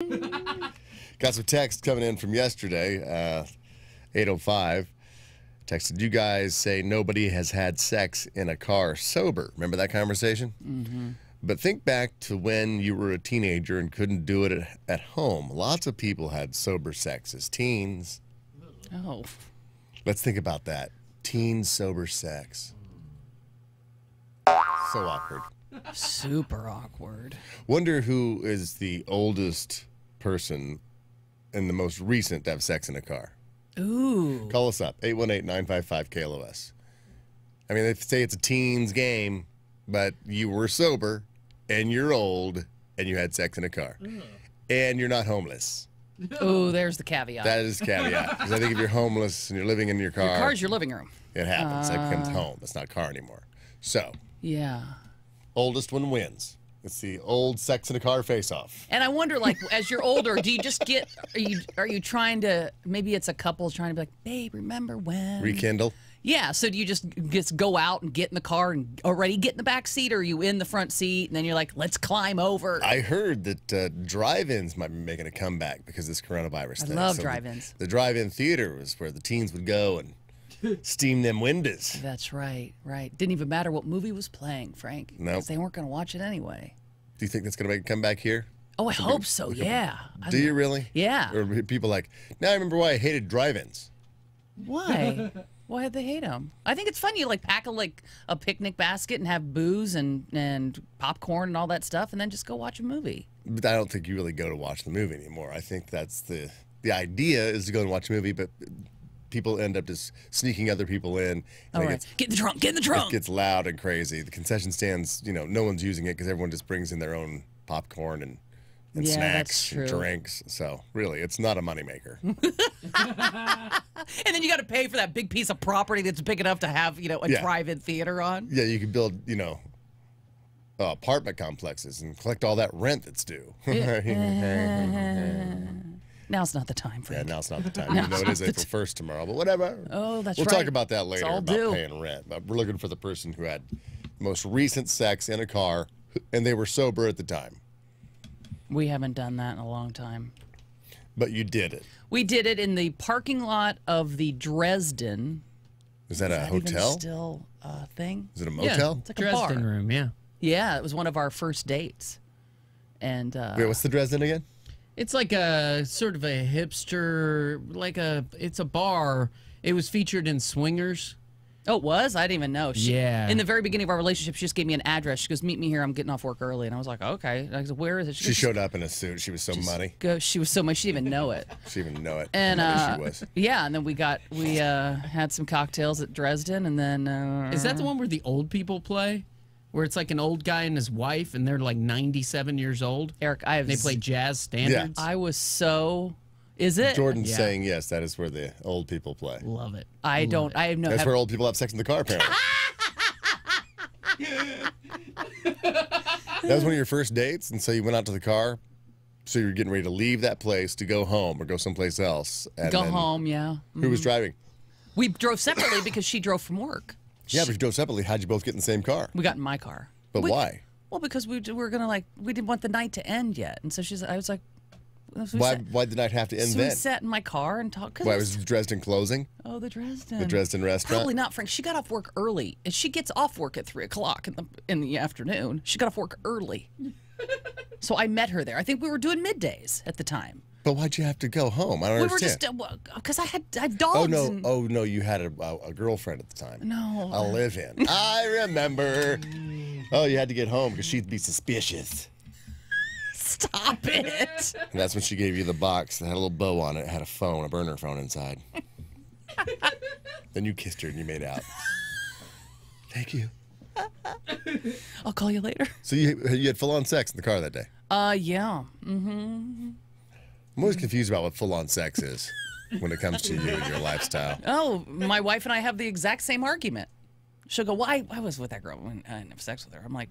Got some text coming in from yesterday, 8:05. Texted, you guys say nobody has had sex in a car sober. Remember that conversation? Mm-hmm. But think back to when you were a teenager and couldn't do it at home. Lots of people had sober sex as teens. Oh. Let's think about that. Teen sober sex. So awkward. Super awkward. Wonder who is the oldest person and the most recent to have sex in a car. Ooh. Call us up, 818-955-KLOS. I mean, they say it's a teens game, but you were sober, and you're old, and you had sex in a car. And you're not homeless. Oh, there's the caveat. That is caveat. Because I think if you're homeless and you're living in your car... Your car's your living room. It happens. It becomes home. It's not car anymore. So... Yeah. Oldest one wins. It's the old sex in a car face-off. And I wonder, like, as you're older, do you just get, are you trying to, maybe it's a couple trying to be like, babe, remember when? Rekindle? Yeah, so do you just go out and get in the car and already get in the back seat, or are you in the front seat and then you're like, let's climb over? I heard that drive-ins might be making a comeback because of this coronavirus thing. I love drive-ins. The drive-in theater was where the teens would go and steam them windows. That's right, right. Didn't even matter what movie was playing, Frank. No. Because they weren't going to watch it anyway. Do you think that's going to make a comeback here? Oh, I hope so, yeah. Do you really? Yeah. Or are people like, now I remember why I hated drive-ins. Why? Why did they hate them? I think it's fun. You like pack a picnic basket and have booze and popcorn and all that stuff, and then just go watch a movie. But I don't think you really go to watch the movie anymore. I think that's the idea is to go and watch a movie, but people end up just sneaking other people in. All right. Get in the trunk. Get in the trunk. It gets loud and crazy. The concession stands, you know, no one's using it because everyone just brings in their own popcorn and yeah, snacks and drinks. So really, it's not a moneymaker. And then you got to pay for that big piece of property that's big enough to have, you know, a drive-in theater on. Yeah, you could build, you know, apartment complexes and collect all that rent that's due. Now's not the time, Frank. Yeah, now's not the time. You know it is April 1st tomorrow, but whatever. Oh, that's right. right. We'll talk about that later, all about due. paying rent. But we're looking for the person who had most recent sex in a car, and they were sober at the time. We haven't done that in a long time. But you did it. We did it in the parking lot of the Dresden. Is that a hotel? Even still a thing? Is it a motel? It's like Dresden a bar. room, yeah. Yeah, it was one of our first dates. And wait, what's the Dresden again? It's like a sort of a hipster, it's a bar. It was featured in Swingers. Oh, it was? I didn't even know. Yeah. In the very beginning of our relationship, she just gave me an address. She goes, meet me here. I'm getting off work early. And I was like, okay. And I said, where is it? She showed up in a suit. She was so money. She was so much. She didn't even know it. She didn't even know it. And she was. yeah, and then we had some cocktails at Dresden, and then Is that the one where the old people play? Where it's like an old guy and his wife, and they're like 97 years old? Eric, they play jazz standards? Yeah. I was so... Is it? Jordan's saying yes, that is where the old people play. Love it. I don't... I have no... That's where old people have sex in the car, apparently. That was one of your first dates, and so you went out to the car. So you're getting ready to leave that place to go home or go someplace else. And go home, yeah. Who was driving? We drove separately because she drove from work. Yeah, but if you drove separately, how'd you both get in the same car? We got in my car. But why? Well, because we were gonna we didn't want the night to end yet, and so I was like, why'd the night have to end so then? We sat in my car and talked. Why was Dresden closing? Oh, the Dresden. The Dresden restaurant. Probably not, Frank. She got off work early, and she gets off work at 3 o'clock in the afternoon. She got off work early, so I met her there. I think we were doing middays at the time. But why'd you have to go home? I don't understand. We were just because I had dogs. Oh no! Oh no! You had a girlfriend at the time. No. A live-in. I remember. Oh, you had to get home because she'd be suspicious. Stop it! And that's when she gave you the box that had a little bow on it. It had a phone, a burner phone inside. Then you kissed her and you made out. Thank you. I'll call you later. So you had full-on sex in the car that day? Yeah. Mm-hmm. I'm always confused about what full-on sex is when it comes to you and your lifestyle. Oh, my wife and I have the exact same argument. She'll go, "Why? I was with that girl when I didn't have sex with her." I'm like,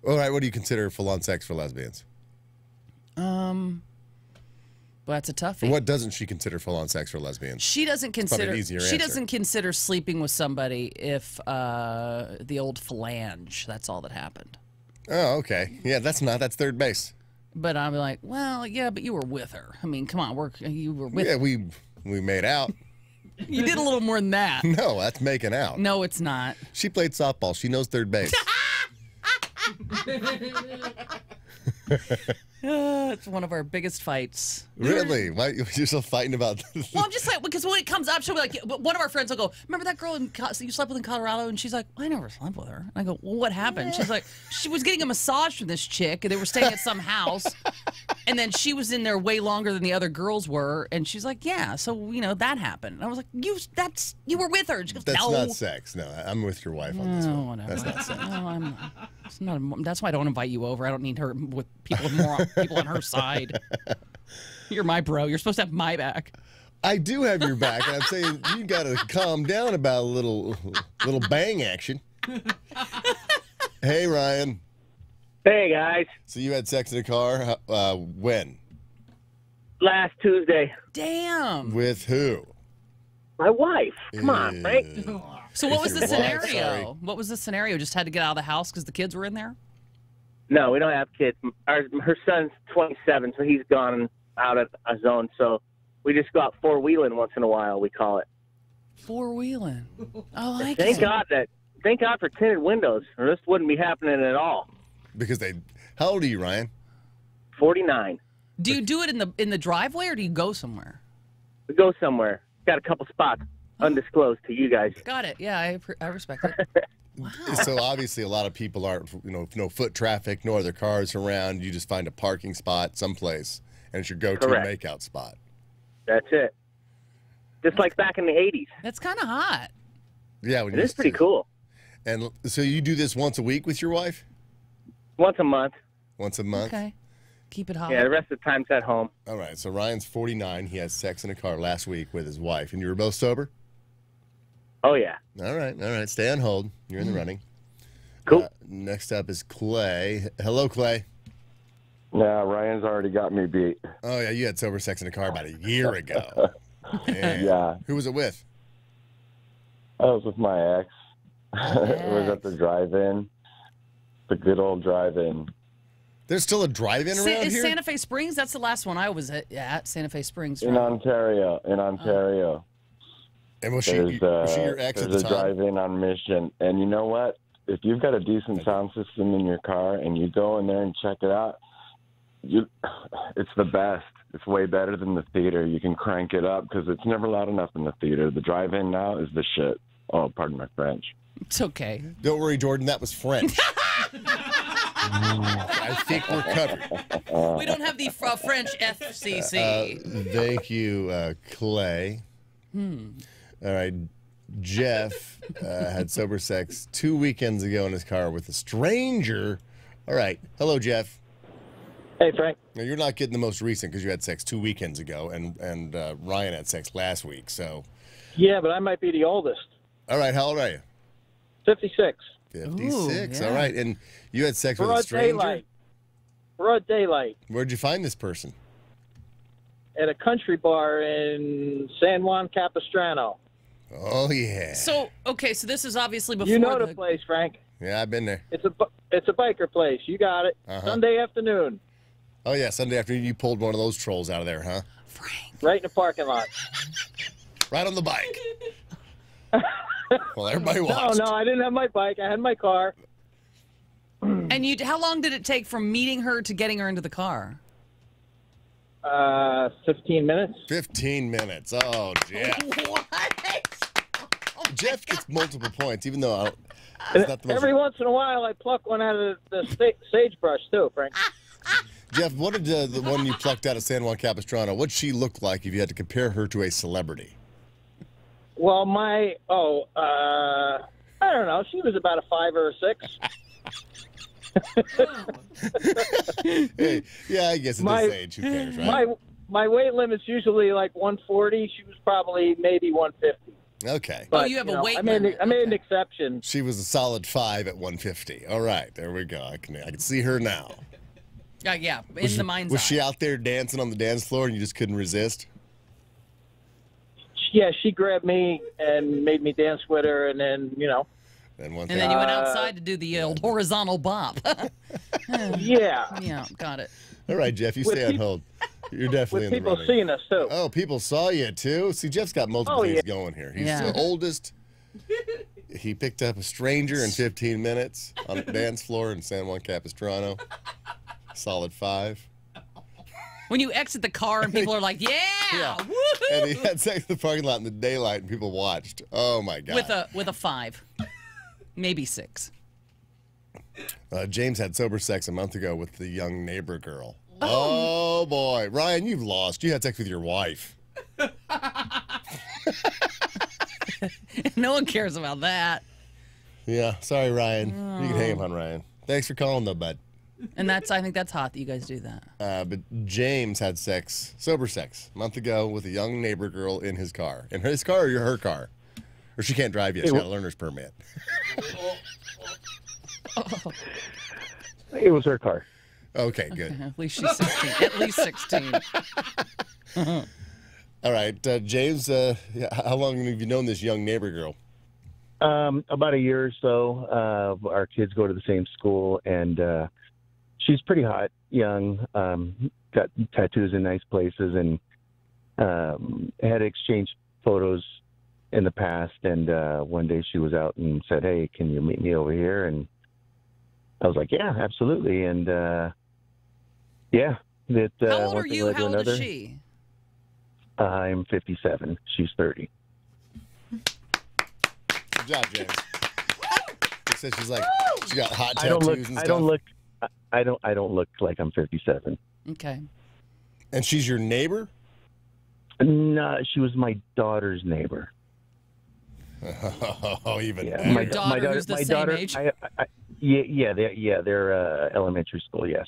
all right, what do you consider full-on sex for lesbians? Well, that's a toughie. What doesn't she consider full-on sex for lesbians? She doesn't consider. She answer. Doesn't consider sleeping with somebody if the old phalange. That's all that happened. Oh, okay. Yeah, that's third base. But I'm like, well, yeah, but you were with her. I mean, come on, you were with Yeah, her. we made out. You did a little more than that. No, that's making out. No, it's not. She played softball. She knows third base. It's one of our biggest fights. Really? Why you're still fighting about this? Well, I'm just like, because when it comes up, she'll be like, one of our friends will go, remember that girl you slept with in Colorado? And she's like, I never slept with her. And I go, well, what happened? She's like, she was getting a massage from this chick, and they were staying at some house. And then she was in there way longer than the other girls were. And she's like, yeah, so, that happened. And I was like, you were with her. And she goes, That's no. not sex. No, I'm with your wife on this one. Whatever. That's not sex. No, that's why I don't invite you over. I don't need her with people on her side. You're my bro. You're supposed to have my back. I do have your back, and I'm saying you got to calm down about a little bang action. Hey, Ryan. Hey, guys. So you had sex in a car? When? Last Tuesday. Damn. With who? My wife. Come on, Frank. So what was the Your wife, scenario? sorry. What was the scenario? Just had to get out of the house because the kids were in there? No, we don't have kids. Her son's 27, so he's gone out of a zone. So we just go out four-wheeling once in a while, we call it. Four-wheeling. I like Thank it. God for tinted windows, or this wouldn't be happening at all. Because how old are you, Ryan? 49. Do you do it in the driveway or do you go somewhere? We go somewhere. Got a couple spots undisclosed to you guys. Got it. Yeah, I respect it. Wow. So obviously a lot of people aren't, no foot traffic, no other cars around. You just find a parking spot someplace, and it's your go-to Correct. makeout spot. That's it. Just like back in the 80s. That's kind of hot. Yeah, It is pretty cool. And so you do this once a week with your wife? Once a month. Once a month? Okay. Keep it hot. Yeah, the rest of the time's at home. All right, so Ryan's 49. He had sex in a car last week with his wife, and you were both sober? Oh, yeah. All right. Stay on hold. You're in the running. Cool. Next up is Clay. Hello, Clay. Nah, Ryan's already got me beat. Oh, yeah, you had sober sex in a car about a year ago. Man. Yeah. Who was it with? I was with my ex. It was at the drive-in. The good old drive-in. There's still a drive-in around Is here? Santa Fe Springs? That's the last one I was at Santa Fe Springs. In Ontario. And was she your ex at the there's a time? drive-in on Mission. And you know what? If you've got a decent sound system in your car and you go in there and check it out, it's the best. It's way better than the theater. You can crank it up because it's never loud enough in the theater. The drive-in now is the shit. Oh, pardon my French. It's okay. Don't worry, Jordan, that was French. I think we're covered. We don't have the French FCC. Thank you, Clay. All right. Jeff had sober sex 2 weekends ago in his car with a stranger. All right. Hello, Jeff. Hey, Frank. Now, you're not getting the most recent because you had sex 2 weekends ago, and Ryan had sex last week. So, Yeah, but I might be the oldest. all right. How old are you? 56. 56. Ooh, yeah. All right. And you had sex with a Broad stranger? daylight. Broad daylight Where'd you find this person? at a country bar in San Juan Capistrano. Oh, yeah. So this is obviously before You know the place, Frank. Yeah, I've been there. It's a biker place. You got it. Uh-huh. Sunday afternoon, Oh, yeah. Sunday afternoon, you pulled one of those trolls out of there, huh? Frank. right in the parking lot. Right on the bike. Well, everybody No, watched. no, I didn't have my bike. I had my car. And how long did it take from meeting her to getting her into the car? 15 minutes. 15 minutes. Oh, Jeff. What? Jeff gets multiple points, even though it's not the most. Every once in a while, I pluck one out of the sagebrush, too, Frank. Jeff, what did the one you plucked out of San Juan Capistrano, what'd she look like if you had to compare her to a celebrity? Well, I don't know. She was about a 5 or a 6. Hey, yeah, I guess at this age, who cares, right? My weight limit's usually like 140. She was probably maybe 150. Okay. But, you have a weight I made limit. an exception. She was a solid 5 at 150. All right, there we go. I can see her now. Yeah, in the mind's Was eye. she out there dancing on the dance floor and you just couldn't resist? Yeah, she grabbed me and made me dance with her, and then And one And thing. then you went outside to do the old horizontal bop. yeah. Yeah, got it. All right, Jeff, you stay on hold. You're definitely With in the people running. seeing us, too. Oh, people saw you too. See, Jeff's got multiple things going here. He's Yeah. the oldest. He picked up a stranger in 15 minutes on a dance floor in San Juan Capistrano. Solid 5. When you exit the car and people are like, yeah. Woo-hoo! And he had sex in the parking lot in the daylight, and people watched. Oh my God. With a 5. Maybe 6. James had sober sex a month ago with the young neighbor girl. Oh boy. Ryan, you've lost. You had sex with your wife. No one cares about that. Yeah. Sorry, Ryan. You can hang up on Ryan. Thanks for calling, though, bud. And I think that's hot that you guys do that. But James had sober sex, a month ago with a young neighbor girl in his car. In his car or her car? Or she can't drive yet. She's got a learner's permit. It was her car. Okay, good. At least she's 16. At least 16. All right, James, how long have you known this young neighbor girl? About a year or so. Our kids go to the same school, and she's pretty hot, young, got tattoos in nice places, and had exchanged photos in the past. And one day she was out and said, "Hey, can you meet me over here?" And I was like, "Yeah, absolutely." And yeah, that. How old one are thing you? led to How old another. is she? I'm 57. She's 30. Good job, James. He says she's like, she got hot I don't tattoos look. and stuff. I don't look like I'm 57. Okay. And she's your neighbor? No, she was my daughter's neighbor. Oh, even Yeah, better. Your daughter who's the same age? They're elementary school. Yes.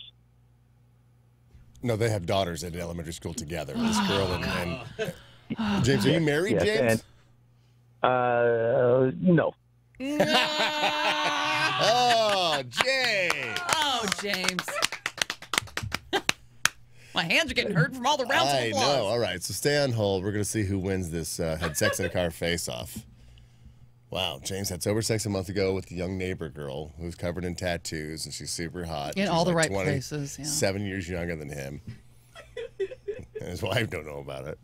No, they have daughters at elementary school together. This girl and James, are you married, Yes, James? No. Oh, James. Oh, James. My hands are getting hurt from all the rounds of I applause. know. All right, so stay on hold. We're going to see who wins this had sex in a car face-off. Wow, James had sober sex a month ago with the young neighbor girl who's covered in tattoos, and she's super hot. In She's all the like right places, yeah. 7 years younger than him. And his wife don't know about it.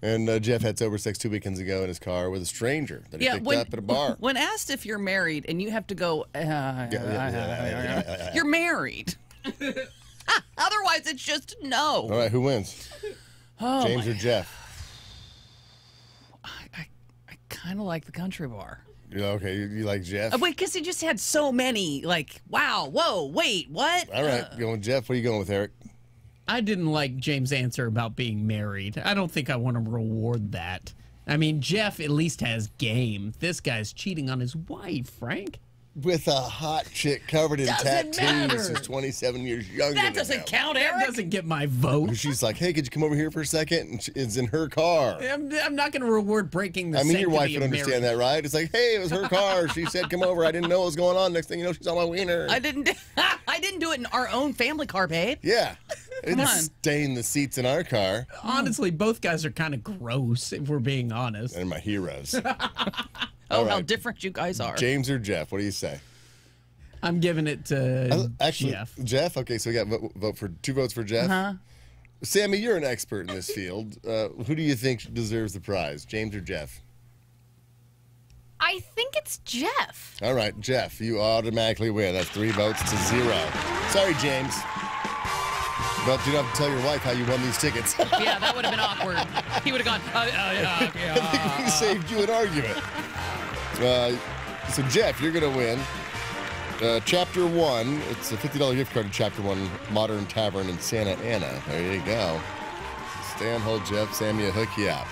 And Jeff had sober sex 2 weekends ago in his car with a stranger that he picked up at a bar. When asked if you're married and you have to go, you're married. Otherwise, it's just no. All right, who wins? Oh, James or Jeff? I kind of like the country bar. Okay, you like Jeff? Wait, because he just had so many, like, wow, whoa, wait, what? All right, going Jeff. What are you going with, Eric? I didn't like James' answer about being married. I don't think I want to reward that. I mean, Jeff at least has game. This guy's cheating on his wife, Frank. With a hot chick covered in Doesn't tattoos matter. who's 27 years younger That than doesn't him. count, That Eric. doesn't get my vote. She's like, hey, could you come over here for a second? And it's in her car. I'm not going to reward breaking the I mean, your wife sanctity would of understand marriage. that, right? It's like, hey, it was her car. She said, come over. I didn't know what was going on. Next thing you know, she's on my wiener. I didn't do it in our own family car, babe. Yeah. I didn't on. stain the seats in our car. Honestly, both guys are kind of gross, if we're being honest. They're my heroes. Oh, All how right. different you guys are. James or Jeff? What do you say? I'm giving it to Actually, Jeff. Jeff? Okay, so we got vote for 2 votes for Jeff. Uh-huh. Sammy, you're an expert in this field. Who do you think deserves the prize, James or Jeff? I think it's Jeff. All right, Jeff, you automatically win. That's 3 votes to 0. Sorry, James. But you don't have to tell your wife how you won these tickets. Yeah, that would have been awkward. He would have gone, I think we saved you an argument. So, Jeff, you're going to win. Chapter 1, it's a $50 gift card to Chapter 1 Modern Tavern in Santa Ana. There you go. Stay on hold, Jeff. Sammy will hook you up.